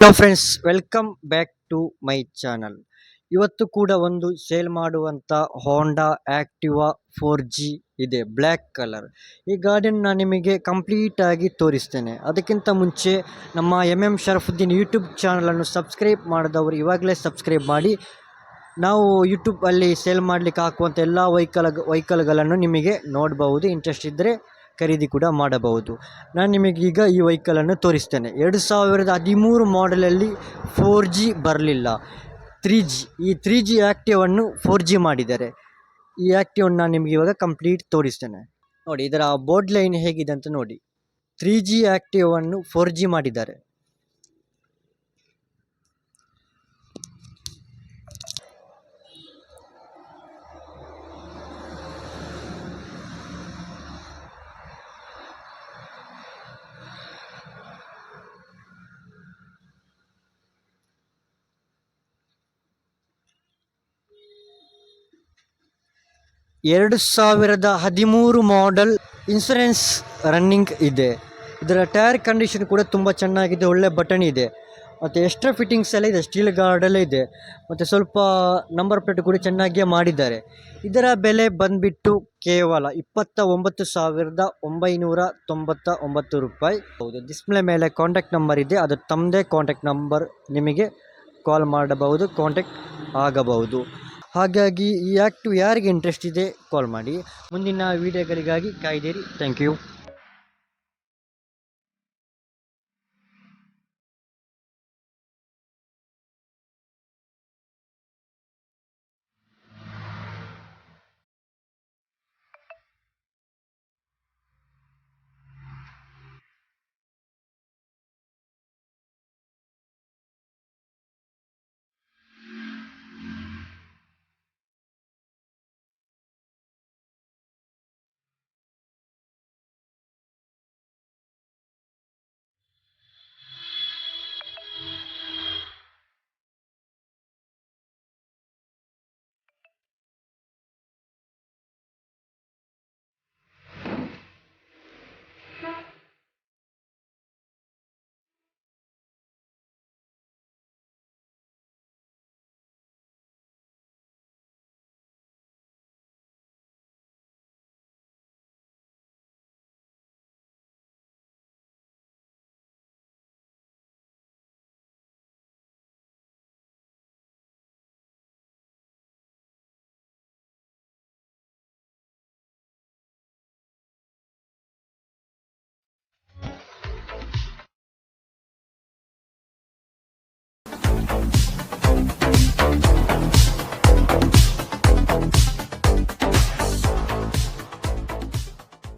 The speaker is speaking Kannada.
Hello friends, welcome back to my channel. ಇವತ್ತು ಕೂಡ ಒಂದು ಸೇಲ್ ಮಾಡುವಂಥ ಹೋಂಡಾ ಆ್ಯಕ್ಟಿವಾ 4G ಇದೆ, ಬ್ಲ್ಯಾಕ್ ಕಲರ್. ಈ ಗಾಡಿಯನ್ನು ನಾನು ನಿಮಗೆ ಕಂಪ್ಲೀಟ್ ಆಗಿ ತೋರಿಸ್ತೇನೆ. ಅದಕ್ಕಿಂತ ಮುಂಚೆ ನಮ್ಮ MM ಶರಫುದ್ದೀನ್ ಯೂಟ್ಯೂಬ್ ಚಾನಲನ್ನು ಸಬ್ಸ್ಕ್ರೈಬ್ ಮಾಡಿದವರು ಇವಾಗಲೇ ಸಬ್ಸ್ಕ್ರೈಬ್ ಮಾಡಿ. ನಾವು ಯೂಟ್ಯೂಬಲ್ಲಿ ಸೇಲ್ ಮಾಡಲಿಕ್ಕೆ ಹಾಕುವಂಥ ಎಲ್ಲ ವೆಹಿಕಲ್ಗಳನ್ನು ನಿಮಗೆ ನೋಡಬಹುದು. ಇಂಟ್ರೆಸ್ಟ್ ಇದ್ದರೆ ಖರೀದಿ ಕೂಡ ಮಾಡಬಹುದು. ನಾನು ನಿಮಗೀಗ ಈ ವೆಹಿಕಲನ್ನು ತೋರಿಸ್ತೇನೆ. 2013 ಮಾಡೆಲಲ್ಲಿ 4G ಬರಲಿಲ್ಲ, 3G. ಈ 3G ಆ್ಯಕ್ಟಿವನ್ನು 4G ಮಾಡಿದ್ದಾರೆ. ಈ ಆ್ಯಕ್ಟಿವನ್ನು ನಾನು ನಿಮಗೆ ಇವಾಗ ಕಂಪ್ಲೀಟ್ ತೋರಿಸ್ತೇನೆ. ನೋಡಿ, ಇದರ ಬೋರ್ಡ್ ಲೈನ್ ಹೇಗಿದೆ ಅಂತ ನೋಡಿ. 3G ಆ್ಯಕ್ಟಿವನ್ನು 4G ಮಾಡಿದ್ದಾರೆ. ಎರಡು 2013 ಮಾಡೆಲ್, ಇನ್ಸೂರೆನ್ಸ್ ರನ್ನಿಂಗ್ ಇದೆ. ಇದರ ಟೈರ್ ಕಂಡೀಷನ್ ಕೂಡ ತುಂಬ ಚೆನ್ನಾಗಿದೆ, ಒಳ್ಳೆ ಬಟನ್ ಇದೆ. ಮತ್ತು ಎಕ್ಸ್ಟ್ರಾ ಫಿಟ್ಟಿಂಗ್ಸ್ ಎಲ್ಲ ಇದೆ, ಸ್ಟೀಲ್ ಗಾರ್ಡಲ್ಲೇ ಇದೆ. ಮತ್ತು ಸ್ವಲ್ಪ ನಂಬರ್ ಪ್ಲೇಟ್ ಕೂಡ ಚೆನ್ನಾಗಿಯೇ ಮಾಡಿದ್ದಾರೆ. ಇದರ ಬೆಲೆ ಬಂದುಬಿಟ್ಟು ಕೇವಲ 29,999 ರೂಪಾಯಿ. ಹೌದು, ಡಿಸ್ಪ್ಲೇ ಮೇಲೆ ಕಾಂಟ್ಯಾಕ್ಟ್ ನಂಬರ್ ಇದೆ, ಅದು ತಮ್ಮದೇ ಕಾಂಟ್ಯಾಕ್ಟ್ ನಂಬರ್. ನಿಮಗೆ ಕಾಲ್ ಮಾಡಬಹುದು, ಕಾಂಟ್ಯಾಕ್ಟ್ ಆಗಬಹುದು. ಹಾಗಾಗಿ ಈ ಆ್ಯಕ್ಟಿವ್ ಯಾರಿಗೆ ಇಂಟ್ರೆಸ್ಟ್ ಇದೆ ಕಾಲ್ ಮಾಡಿ. ಮುಂದಿನ ವೀಡಿಯೋಗಳಿಗಾಗಿ ಕಾಯ್ದಿರಿ. Thank you.